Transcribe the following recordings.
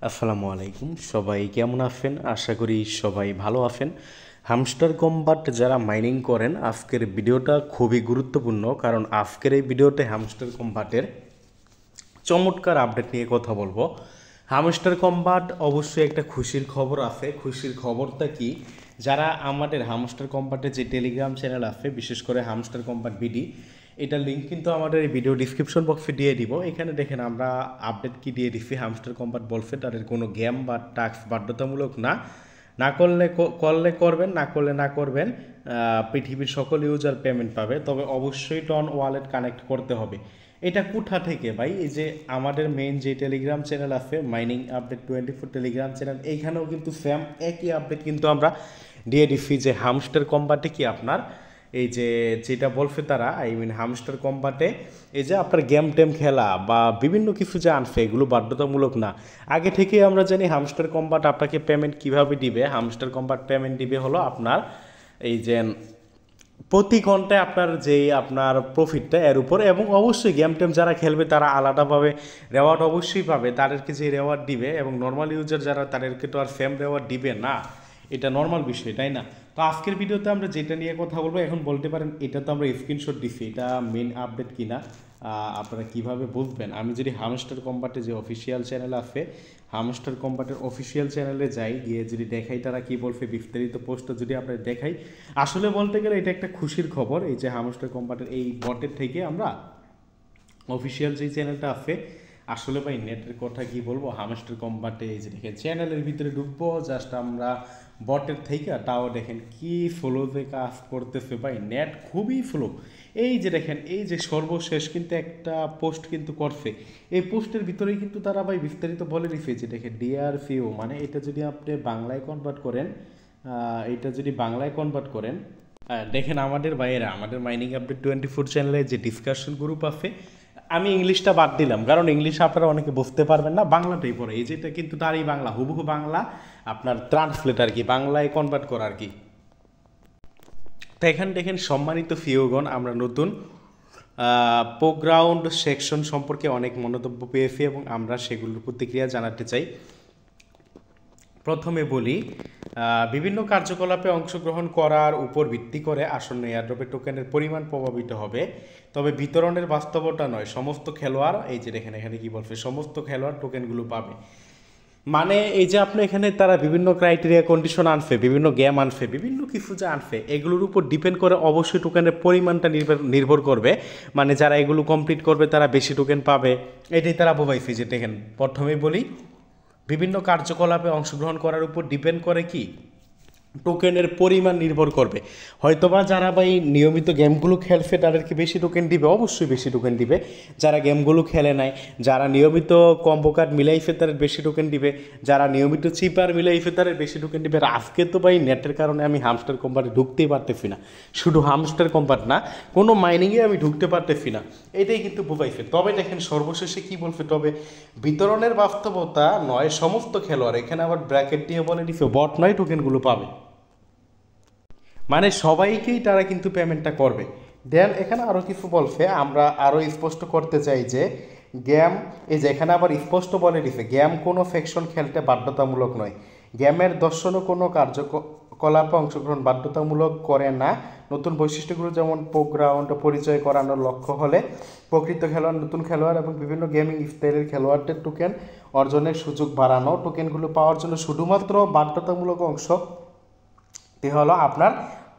আসসালামু আলাইকুম, সবাই কেমন আছেন? আশা করি সবাই ভালো আছেন। হামস্টার কম্বাট যারা মাইনিং করেন, আজকের ভিডিওটা খুবই গুরুত্বপূর্ণ, কারণ আজকের এই ভিডিওতে হামস্টার কম্বাটের চমৎকার আপডেট নিয়ে কথা বলবো। হামস্টার কম্বাট অবশ্যই একটা খুশির খবর আছে। খুশির খবরটা কি, যারা আমাদের হামস্টার কম্বাটের যে টেলিগ্রাম চ্যানেল আছে, বিশেষ করে হামস্টার কম্বাট বিডি, এটার লিঙ্ক কিন্তু আমাদের এই ভিডিও ডিসক্রিপশন বক্সে দিয়ে দিব। এখানে দেখেন আমরা আপডেট কি দিয়ে দিচ্ছি। হামস্টার কম্বাট বলছে তাদের কোনো গেম বা টাস্ক বাধ্যতামূলক না, না করলে করলে করবেন, না করলে না করবেন। পৃথিবীর সকল ইউজার পেমেন্ট পাবে, তবে অবশ্যই টন ওয়ালেট কানেক্ট করতে হবে। এটা কোথা থেকে ভাই? এই যে আমাদের মেইন যে টেলিগ্রাম চ্যানেল আছে, মাইনিং আপডেট 24 টেলিগ্রাম চ্যানেল, এইখানেও কিন্তু সেম একই আপডেট কিন্তু আমরা দিয়ে দিচ্ছি যে হামস্টার কম্বাটে কি আপনার এই যে যেটা বলছে তারা, হামস্টার কম্বাটে এই যে আপনার গেম টেম খেলা বা বিভিন্ন কিছু যে আনছে, এগুলো বাধ্যতামূলক না। আগে থেকেই আমরা জানি হামস্টার কম্বাট আপনাকে পেমেন্ট কিভাবে দিবে। হামস্টার কম্বাট পেমেন্ট দিবে হলো আপনার এই যে প্রতি ঘন্টায় আপনার যেই আপনার প্রফিটটা এর উপর, এবং অবশ্যই গেম টেম যারা খেলবে তারা আলাদাভাবে রেওয়ার্ড অবশ্যই পাবে। তাদেরকে যে রেওয়ার্ড দিবে, এবং নর্মাল ইউজার যারা, তাদেরকে তো আর সেম রেওয়ার্ড দিবে না, এটা নর্মাল বিষয়, তাই না? তো আজকের ভিডিওতে আমরা যেটা নিয়ে কথা বলবো, এখন বলতে পারেন এটা তো আমরা স্ক্রিনশট দিচ্ছি, এটা মেন আপডেট কিনা আপনারা কিভাবে বুঝবেন? আমি যদি হামস্টার কম্বাটে যে অফিসিয়াল চ্যানেল আছে, হামস্টার কম্বাটের অফিসিয়াল চ্যানেলে যাই, গিয়ে যদি দেখাই তারা কি বলছে, বিস্তারিত পোস্টটা যদি আপনার দেখাই, আসলে বলতে গেলে এটা একটা খুশির খবর। এই যে হামস্টার কম্বাটের এই বটের থেকে আমরা অফিসিয়াল যে চ্যানেলটা আছে, আসলে ভাই নেটের কথা কি বলবো, হামস্টার কম্বাটে এই যে দেখেন চ্যানেলের ভিতরে ঢুকবো, জাস্ট আমরা বটের থেকে, তাও দেখেন কি ফ্লোতে কাজ করতেছে ভাই, নেট খুবই ফ্লো। এই যে দেখেন, এই যে সর্বশেষ কিন্তু একটা পোস্ট কিন্তু করছে, এই পোস্টের ভিতরেই কিন্তু তারা ভাই বিস্তারিত বলে দিচ্ছে যে দেখেন ডিআরসিও, মানে এটা যদি আপনি বাংলায় কনভার্ট করেন, দেখেন আমাদের ভাইয়েরা, আমাদের মাইনিং আপডেট 24 চ্যানেলে যে ডিসকাশন গ্রুপ আছে, আমি ইংলিশটা বাদ দিলাম, কারণ ইংলিশ আপনারা অনেকে বুঝতে পারবেন না, বাংলাটাই পড়ে। এই যেটা কিন্তু তারই বাংলা, হুবহু বাংলা, আপনার ট্রান্সলেট আর কি, বাংলায় কনভার্ট করা আর কি। তো এখানে দেখেন সম্মানিত ফিওগণ, আমরা নতুন প্রোগ্রাউন্ড সেকশন সম্পর্কে অনেক মন্তব্য পেয়েছি, এবং আমরা সেগুলোর প্রতিক্রিয়া জানাতে চাই। প্রথমে বলি, বিভিন্ন কার্যকলাপে অংশগ্রহণ করার উপর ভিত্তি করে আসন্ন এয়ারড্রপের টোকেনের পরিমাণ প্রভাবিত হবে, তবে বিতরণের বাস্তবতা নয়। সমস্ত খেলোয়াড়, এই যে দেখেন এখানে কি বলছে, সমস্ত খেলোয়াড় টোকেনগুলো পাবে। মানে এই যে আপনি এখানে তারা বিভিন্ন ক্রাইটেরিয়া কন্ডিশন আনছে, বিভিন্ন গেম আনছে, বিভিন্ন কিছু যে আনছে, এগুলোর উপর ডিপেন্ড করে অবশ্যই টোকেনের পরিমাণটা নির্ভর করবে। মানে যারা এগুলো কমপ্লিট করবে তারা বেশি টোকেন পাবে, এটাই তারা বোঝাইছে। যে দেখেন প্রথমেই বলি, বিভিন্ন কার্যকলাপে অংশগ্রহণ করার উপর ডিপেন্ড করে কি, টোকেনের পরিমাণ নির্ভর করবে। হয়তোবা যারা ভাই নিয়মিত গেমগুলো খেলছে তাদেরকে বেশি টোকেন দিবে, অবশ্যই বেশি টোকেন দিবে। যারা গেমগুলো খেলে নাই, যারা নিয়মিত কম্বো কার্ড মিলাইছে তাদের বেশি টোকেন দিবে, যারা নিয়মিত চিপার মিলাইছে তাদের বেশি টোকেন দিবে। আর আজকে তো ভাই নেটের কারণে আমি হামস্টার কম্বাটে ঢুকতেই পারতেছি না, শুধু হামস্টার কম্বাট না, কোনো মাইনিংয়ে আমি ঢুকতে পারতেছি না, এটাই কিন্তু বোঝাইছে। তবে দেখেন সর্বশেষে কি বলছে, তবে বিতরণের বাস্তবতা নয়, সমস্ত খেলোয়াড়, এখানে আবার ব্র্যাকেট দিয়ে বলে দিছে বট নয়, টোকেনগুলো পাবে, মানে সবাইকেই তারা কিন্তু পেমেন্টটা করবে। দেন এখানে আরও কিছু বলছে, আমরা আরও স্পষ্ট করতে চাই যে গেম, এই যে এখানে আবার স্পষ্ট বলে দিছে, গেম কোনো সেকশন খেলতে বাধ্যতামূলক নয়, গেমের দর্শনও কোনো কার্যকলাপে অংশগ্রহণ বাধ্যতামূলক করে না। নতুন বৈশিষ্ট্যগুলো যেমন প্রোগ্রাউন্ড পরিচয় করানোর লক্ষ্য হলে প্রকৃত খেলোয়াড়, নতুন খেলোয়াড় এবং বিভিন্ন গেমিং স্টাইলের খেলোয়াড়দের টোকেন অর্জনের সুযোগ বাড়ানো। টোকেনগুলো পাওয়ার জন্য শুধুমাত্র বাধ্যতামূলক অংশ হলো আপনার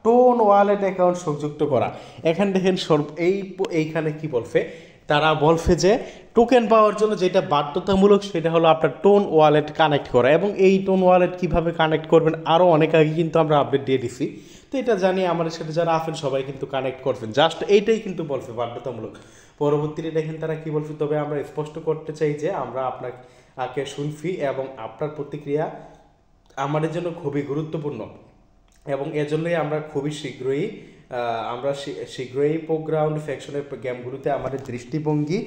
টোন ওয়ালেট অ্যাকাউন্ট সংযুক্ত করা। এখানে দেখেন এইখানে কি বলছে, তারা বলছে যে টোকেন পাওয়ার জন্য যেটা বাধ্যতামূলক সেটা হলো আপনার টোন ওয়ালেট কানেক্ট করা, এবং এই টোন ওয়ালেট কীভাবে কানেক্ট করবেন আরও অনেক আগে কিন্তু আমরা আপডেট দিয়ে দিছি। তো এটা জানি আমাদের সাথে যারা আছেন সবাই কিন্তু কানেক্ট করছেন, জাস্ট এইটাই কিন্তু বলছে বাধ্যতামূলক। পরবর্তীতে দেখেন তারা কি বলছে, তবে আমরা স্পষ্ট করতে চাই যে আমরা আপনাকে শুনছি, এবং আপনার প্রতিক্রিয়া আমাদের জন্য খুবই গুরুত্বপূর্ণ, এবং এজন্যই আমরা খুবই শীঘ্রই প্রোগ্রাউন্ড সেকশনের গেমগুলোতে আমাদের দৃষ্টিভঙ্গি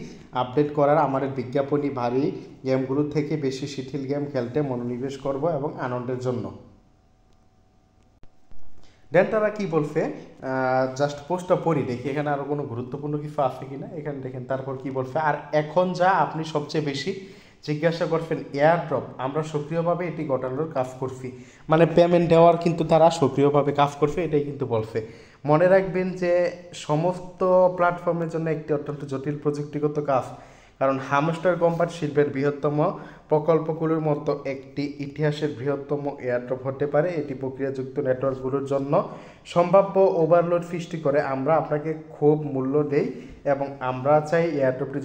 আপডেট করার, আমাদের বিজ্ঞাপনী ভারী গেমগুলো থেকে বেশি শিথিল গেম খেলতে মনোনিবেশ করব এবং আনন্দের জন্য। দেন তারা কি বলছে, জাস্ট পোস্টটা পড়ি, দেখি এখানে আরও কোনো গুরুত্বপূর্ণ কিছু আছে কিনা। এখানে দেখেন তারপর কি বলছে, আর এখন যা আপনি সবচেয়ে বেশি জিজ্ঞাসা করবেন এয়ারড্রপ, আমরা সক্রিয়ভাবে এটি ঘটানোর কাজ করছি, মানে পেমেন্ট দেওয়ার কিন্তু তারা সক্রিয়ভাবে কাজ করছে, এটাই কিন্তু বলছে। মনে রাখবেন যে সমস্ত প্ল্যাটফর্মের জন্য একটি অত্যন্ত জটিল প্রযুক্তিগত কাজ, কারণ হ্যামস্টার কম্পাস শিল্পের বৃহত্তম প্রকল্পগুলোর মতো একটি ইতিহাসের বৃহত্তম এয়ারড্রপ হতে পারে। এটি প্রক্রিয়াযুক্ত নেটওয়ার্কগুলোর জন্য সম্ভাব্য ওভারলোড সৃষ্টি করে। আমরা আপনাকে খুব মূল্য দেই এবং আমরা চাই এয়ারড্রপটি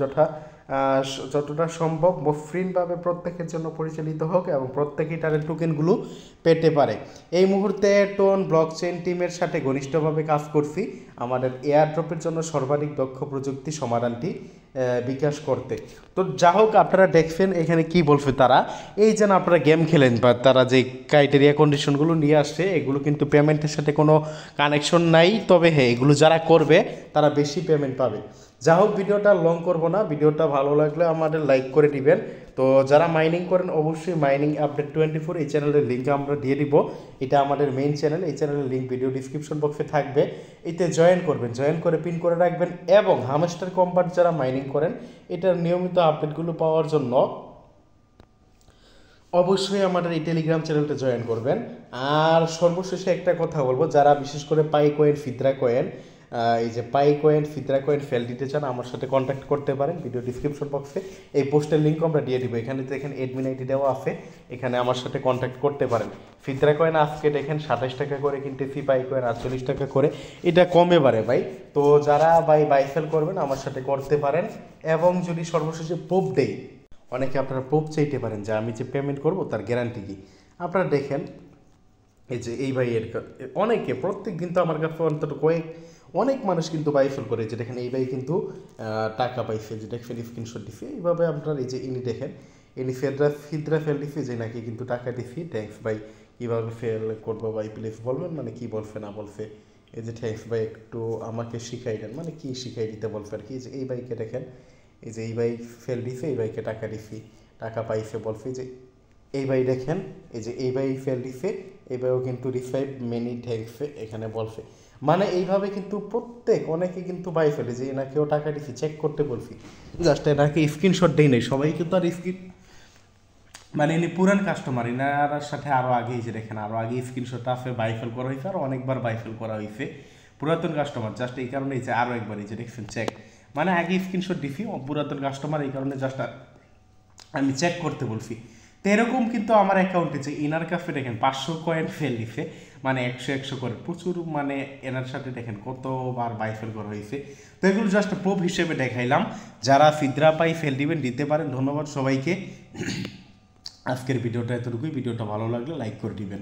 যতটা সম্ভব মসৃণভাবে প্রত্যেকের জন্য পরিচালিত হোক এবং প্রত্যেকেই তাদের টোকেনগুলো পেতে পারে। এই মুহূর্তে টোন ব্লকচেইন টিমের সাথে ঘনিষ্ঠভাবে কাজ করছি আমাদের এয়ারড্রপের জন্য সর্বাধিক দক্ষ প্রযুক্তি সমাধানটি বিকাশ করতে। তো যা হোক, আপনারা দেখছেন এখানে কি বলছে তারা, এই যেন আপনারা গেম খেলেন বা তারা যে ক্রাইটেরিয়া কন্ডিশনগুলো নিয়ে আসছে এগুলো কিন্তু পেমেন্টের সাথে কোনো কানেকশন নাই, তবে হ্যাঁ এগুলো যারা করবে তারা বেশি পেমেন্ট পাবে। যা হোক, ভিডিওটা লং করব না, ভিডিওটা ভালো লাগলে আমাদের লাইক করে দিবেন। তো যারা মাইনিং করেন অবশ্যই মাইনিং আপডেট 24 এই চ্যানেলের লিঙ্ক আমরা দিয়ে দিব, এটা আমাদের মেইন চ্যানেল, এই চ্যানেলের লিঙ্ক ভিডিও ডিসক্রিপশন বক্সে থাকবে, এতে জয়েন করবেন, জয়েন করে পিন করে রাখবেন। এবং হ্যামস্টার কম্পাস যারা মাইনিং করেন এটার নিয়মিত আপডেটগুলো পাওয়ার জন্য অবশ্যই আমাদের এই টেলিগ্রাম চ্যানেলটা জয়েন করবেন। আর সর্বশেষে একটা কথা বলবো, যারা বিশেষ করে পাই কয়েন ফিদরা কয়েন এই যে পাই কয়েন ফিদরা কয়েন ফেল দিতে চান আমার সাথে কন্ট্যাক্ট করতে পারেন ভিডিও ডিসক্রিপশন বক্সে, এই পোস্টের লিঙ্ক আমরা দিয়ে দিব, এখানে দেখেন এডমিন আইডি দেওয়া আছে, এখানে আমার সাথে কন্ট্যাক্ট করতে পারেন। ফিদরা কয়েন আজকে দেখেন 27 টাকা করে কিনতেছি, পাই কয়েন 48 টাকা করে, এটা কমে বাড়ে ভাই। তো যারা বাই সেল করবেন আমার সাথে করতে পারেন। এবং যদি সর্বশেষে প্রুফ দেই, অনেকে আপনারা প্রুফ চাইতে পারেন যে আমি যে পেমেন্ট করব তার গ্যারান্টি কি, আপনারা দেখেন এই যে এই ভাইয়ের অনেকে প্রত্যেক দিন তো আমার কাছে অন্তত অনেক মানুষ কিন্তু বাইফেল করে, যে দেখেন এই ভাই কিন্তু টাকা পাইছে, যে দেখেন স্ক্রিনশট দিছে, এইভাবে আপনার এই যে ইনি দেখেন ইনি ফিদরা ফেল দিছে যে নাকি কিন্তু টাকা দিছি, থ্যাঙ্কস ভাই, কীভাবে ফেল করবো ভাই প্লিজ বলবেন, মানে কি বলছে না বলছে, এই যে থ্যাঙ্কস ভাই একটু আমাকে শিখাই দেন, মানে কি শিখাই দিতে বলছে আর কি। যে এই ভাইকে দেখেন, এই যে এই ভাই ফেল দিছে, এই ভাইকে টাকা দিছি, টাকা পাইছে বলছে, যে এই ভাই দেখেন এই যে এই ভাই ফেল দিছে, এই ভাইও কিন্তু রিসাইভ মেনি থ্যাঙ্কসে এখানে বলছে, মানে এইভাবে কিন্তু অনেকে কিন্তু বাই ফেলে যে এনাকেও টাকা দিছি চেক করতে বলছি, জাস্ট এনাকে স্ক্রিনশট দেই নাই, সবাই কিন্তু আর মানে ইনি পুরান কাস্টমার, এনার সাথে আরও আগে যে দেখেন আরও আগে স্ক্রিনশট আছে, বাইফেল করা হয়েছে আর অনেকবার বাইফেল করা হয়েছে, পুরাতন কাস্টমার, জাস্ট এই কারণে এই যে আরও একবার এই যে দেখছেন চেক, মানে আগে স্ক্রিনশট দিছি পুরাতন কাস্টমার, এই কারণে জাস্ট আমি চেক করতে বলছি। তো এরকম কিন্তু আমার অ্যাকাউন্টে যে ইনার কাছে দেখেন 500 কয়েন ফেল দিছে, মানে 100 করে প্রচুর, মানে এনার সাথে দেখেন কতবার বাইফেল করা হয়েছে। তো এগুলো জাস্ট প্রুফ হিসেবে দেখাইলাম, যারা ফিদরা পাই ফেল দিবেন দিতে পারেন। ধন্যবাদ সবাইকে, আজকের ভিডিওটা এতটুকুই, ভিডিওটা ভালো লাগলে লাইক করে দিবেন।